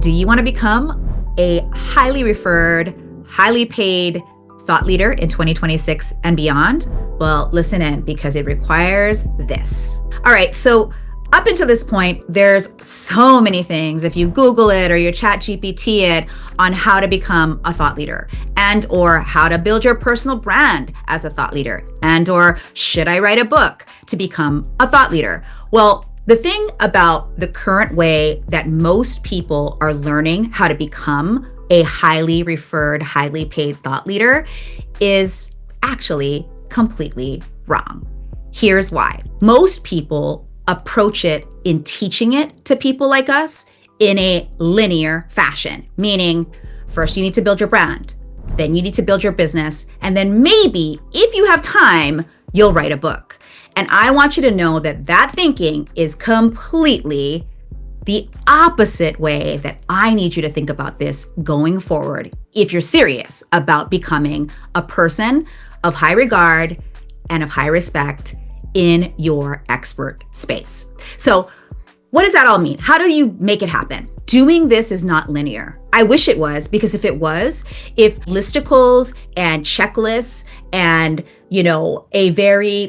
Do you want to become a highly referred, highly paid thought leader in 2026 and beyond? Well, listen in because it requires this. All right, so up until this point, there's so many things, if you Google it or you chat GPT it, on how to become a thought leader and or how to build your personal brand as a thought leader and or should I write a book to become a thought leader? Well, the thing about the current way that most people are learning how to become a highly referred, highly paid thought leader is actually completely wrong. Here's why. Most people approach it in teaching it to people like us in a linear fashion, meaning first you need to build your brand, then you need to build your business, and then maybe if you have time, you'll write a book. And I want you to know that that thinking is completely the opposite way that I need you to think about this going forward if you're serious about becoming a person of high regard and of high respect in your expert space. So what does that all mean? How do you make it happen? Doing this is not linear. I wish it was, because if it was, if listicles and checklists and, a very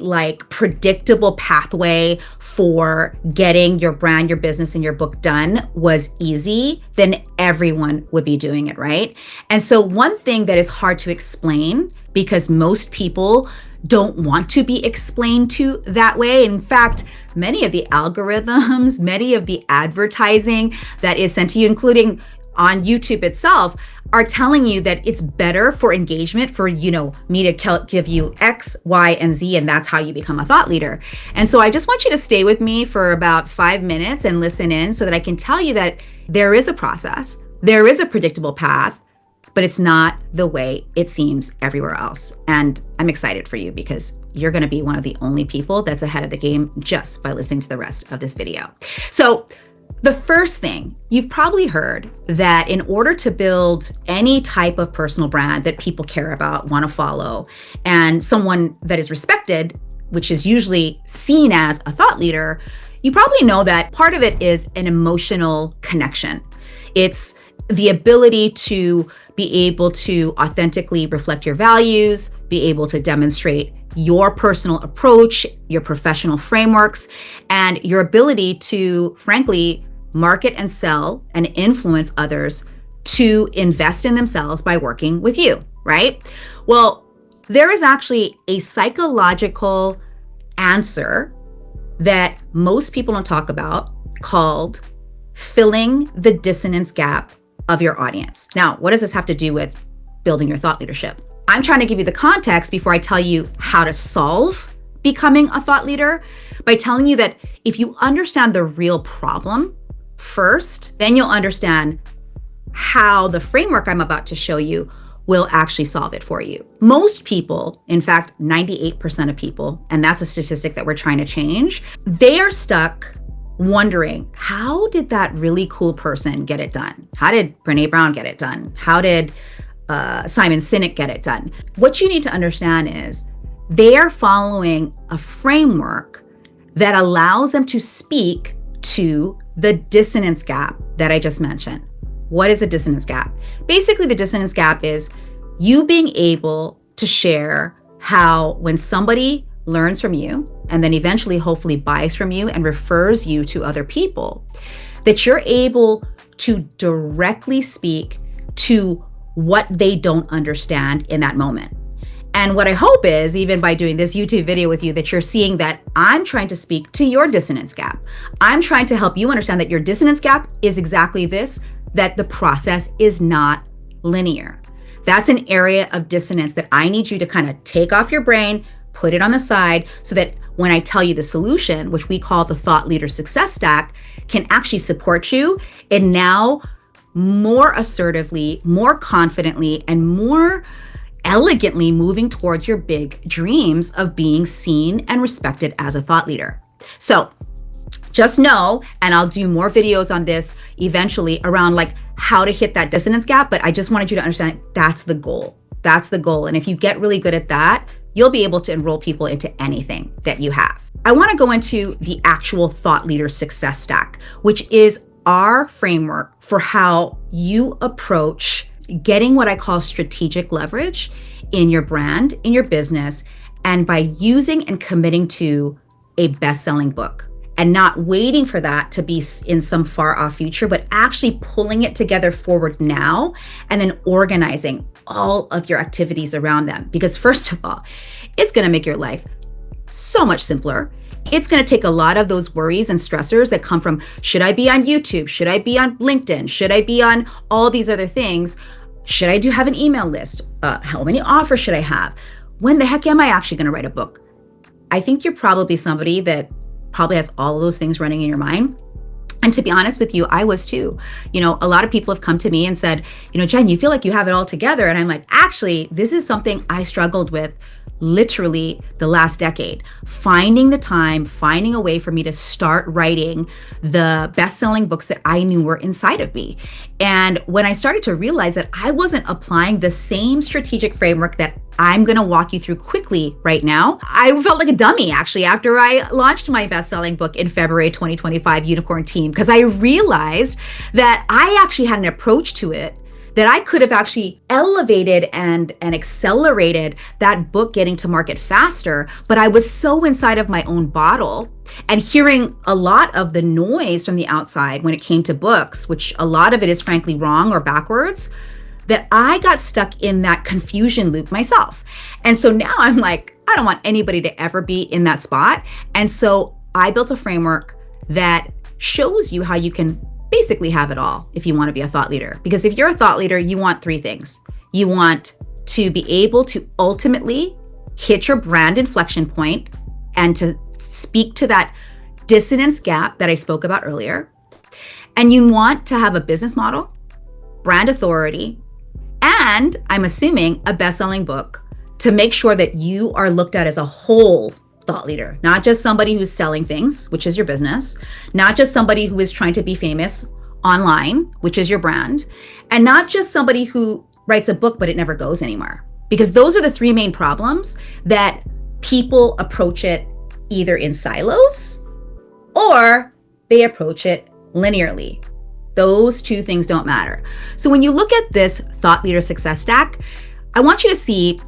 predictable pathway for getting your brand, your business, and your book done was easy, then everyone would be doing it, right? And so one thing that is hard to explain, because most people don't want to be explained to that way. In fact, many of the algorithms, many of the advertising that is sent to you, including on YouTube itself, are telling you that it's better for engagement for, me to give you X, Y, and Z, and that's how you become a thought leader. And so I just want you to stay with me for about 5 minutes and listen in so that I can tell you that there is a process, there is a predictable path, but it's not the way it seems everywhere else. And I'm excited for you because you're going to be one of the only people that's ahead of the game just by listening to the rest of this video. So the first thing, you've probably heard that in order to build any type of personal brand that people care about, want to follow, and someone that is respected, which is usually seen as a thought leader, you probably know that part of it is an emotional connection. It's the ability to be able to authentically reflect your values, be able to demonstrate your personal approach, your professional frameworks, and your ability to, frankly, market and sell and influence others to invest in themselves by working with you, right? Well, there is actually a psychological answer that most people don't talk about called filling the dissonance gap of your audience. Now, what does this have to do with building your thought leadership? I'm trying to give you the context before I tell you how to solve becoming a thought leader by telling you that if you understand the real problem first, then you'll understand how the framework I'm about to show you will actually solve it for you. Most people, in fact, 98% of people, and that's a statistic that we're trying to change, they are stuck wondering, how did that really cool person get it done? How did Brene Brown get it done? How did Simon Sinek get it done? What you need to understand is they are following a framework that allows them to speak to the dissonance gap that I just mentioned. What is a dissonance gap? Basically, the dissonance gap is you being able to share how when somebody learns from you and then eventually hopefully buys from you and refers you to other people, that you're able to directly speak to what they don't understand in that moment. And what I hope is, even by doing this YouTube video with you, that you're seeing that I'm trying to speak to your dissonance gap. I'm trying to help you understand that your dissonance gap is exactly this, that the process is not linear. That's an area of dissonance that I need you to kind of take off your brain, put it on the side, so that when I tell you the solution, which we call the Thought Leader Success Stack, can actually support you in now more assertively, more confidently, and more elegantly moving towards your big dreams of being seen and respected as a thought leader. So just know, and I'll do more videos on this eventually around how to hit that dissonance gap, but I just wanted you to understand that's the goal. That's the goal. And if you get really good at that, you'll be able to enroll people into anything that you have. I want to go into the actual thought leader success stack, which is our framework for how you approach getting what I call strategic leverage in your brand, in your business, and by using and committing to a best-selling book and not waiting for that to be in some far off future, but actually pulling it together forward now and then organizing all of your activities around them. Because first of all, it's going to make your life so much simpler. It's going to take a lot of those worries and stressors that come from, should I be on YouTube? Should I be on LinkedIn? Should I be on all these other things? Should I have an email list? How many offers should I have? When the heck am I actually going to write a book? I think you're probably somebody that probably has all of those things running in your mind. And to be honest with you, I was too. A lot of people have come to me and said, Jen, you feel like you have it all together. And I'm like, actually, this is something I struggled with literally the last decade, finding the time, finding a way for me to start writing the best-selling books that I knew were inside of me. And when I started to realize that I wasn't applying the same strategic framework that I'm going to walk you through quickly right now, I felt like a dummy actually after I launched my best-selling book in February 2025, Unicorn Team, because I realized that I actually had an approach to it that I could have actually elevated and accelerated that book getting to market faster. But I was so inside of my own bottle and hearing a lot of the noise from the outside when it came to books, which a lot of it is frankly wrong or backwards, that I got stuck in that confusion loop myself. And so now I'm like, I don't want anybody to ever be in that spot. And so I built a framework that shows you how you can basically have it all if you want to be a thought leader. Because if you're a thought leader, you want three things. You want to be able to ultimately hit your brand inflection point and to speak to that dissonance gap that I spoke about earlier. And you want to have a business model, brand authority, and I'm assuming a best-selling book to make sure that you are looked at as a whole thought leader, not just somebody who's selling things, which is your business, not just somebody who is trying to be famous online, which is your brand, and not just somebody who writes a book, but it never goes anywhere. Because those are the three main problems that people approach it either in silos or they approach it linearly. Those two things don't matter. So when you look at this thought leader success stack, I want you to see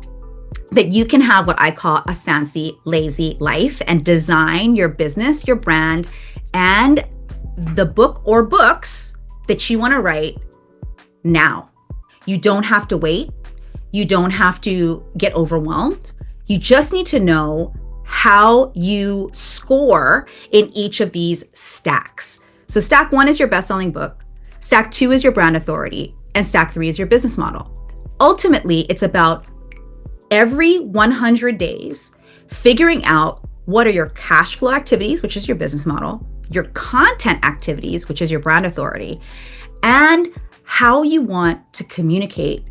that you can have what I call a fancy, lazy life and design your business, your brand, and the book or books that you want to write now. You don't have to wait. You don't have to get overwhelmed. You just need to know how you score in each of these stacks. So stack 1 is your best-selling book, stack 2 is your brand authority, and stack 3 is your business model. Ultimately, it's about every 100 days, figuring out what are your cash flow activities, which is your business model, your content activities, which is your brand authority, and how you want to communicate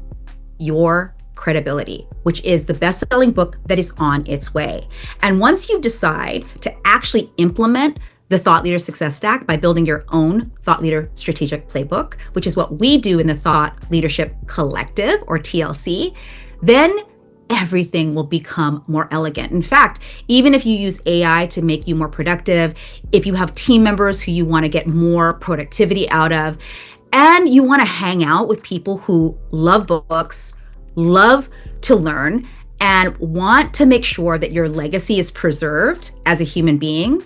your credibility, which is the best-selling book that is on its way. And once you decide to actually implement the Thought Leader Success Stack by building your own Thought Leader Strategic Playbook, which is what we do in the Thought Leadership Collective, or TLC, then everything will become more elegant. In fact, even if you use AI to make you more productive, if you have team members who you want to get more productivity out of, and you want to hang out with people who love books, love to learn, and want to make sure that your legacy is preserved as a human being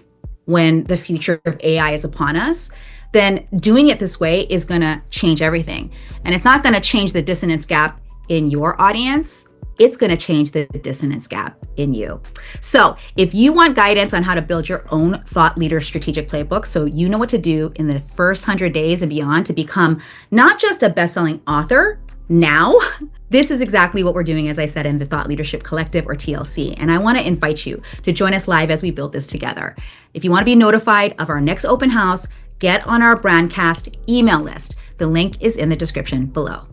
when the future of AI is upon us, then doing it this way is going to change everything. And it's not going to change the dissonance gap in your audience. It's going to change the dissonance gap in you. So if you want guidance on how to build your own thought leader strategic playbook, so you know what to do in the first 100 days and beyond to become not just a best-selling author now, this is exactly what we're doing, as I said, in the Thought Leadership Collective, or TLC. And I want to invite you to join us live as we build this together. If you want to be notified of our next open house, get on our Brandcast email list. The link is in the description below.